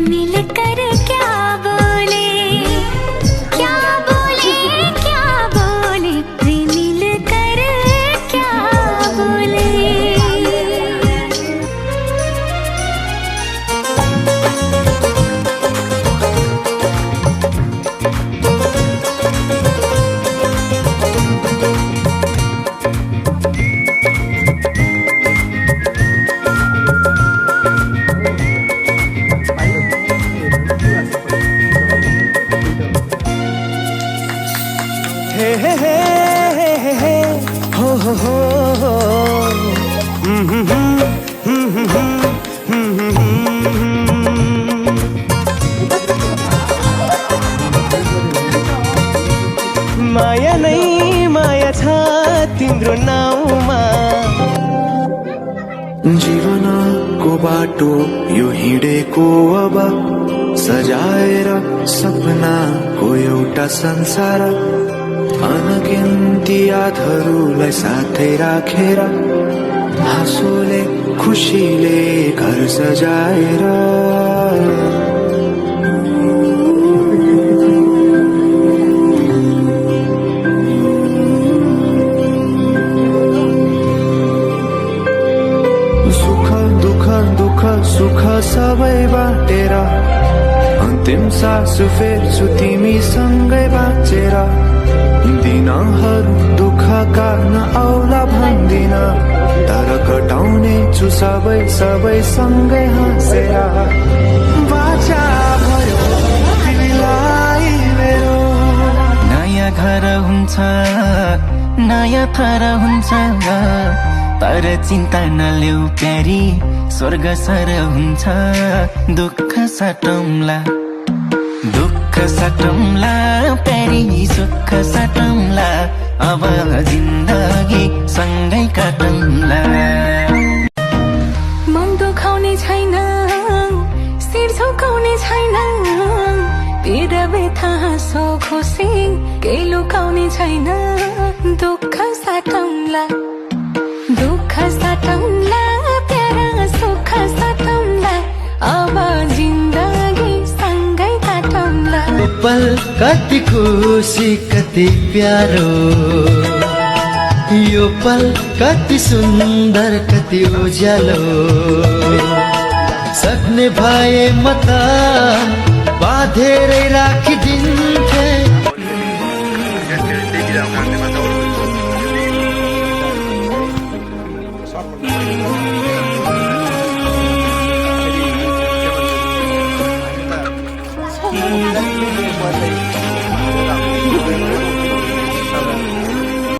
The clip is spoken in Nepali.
मिलकर क्या बोले, क्या बोले, क्या बोले, वे मिलकर क्या बोले। हे हे हे हे हे हो हो हो हो माया नै माया छ तिम्रो नाउँमा। जीवनको बाटो यो हिँडेको अब सजाएर सपनाको एउटा संसार अनगिन्ती यादहरूलाई साथै राखेर हाँसोले खुसीले घर सजाएर सुख दुःख दुःख सुख सबै बाटेर अन्तिम सास फेर्छु तिमीसँगै बाँचेर। दिनहरू दुःखका नआउला भन्दिन, तर कटाउने छु सबै सबै सँगै हाँसेर। बाचा भयो तिमीलाई मेरो नयाँ घर हुन्छ नयाँ थर हुन्छ, तर चिन्ता नलेऊ प्यारी स्वर्ग सर हुन्छ। दुःख सटौँला दुःख सटौँला प्यारी सुख सटौँला, अब जिन्दगी सँगै काटौँला। मन दुखाउने छैन, शिर झुकाउने छैन, पीड व्यथा हाँसो खुसी केही लुकाउने छैन। दुःख साटौँला दुःख साटौँला प्यारा सुख साटौँला, अब जिन्दगी सँगै काटौँला। पल कति खुसी कति प्यारो, यो पल कति सुन्दर कति उज्यालो। सक्ने भए म त बाँधेरै राखिदिन्थे।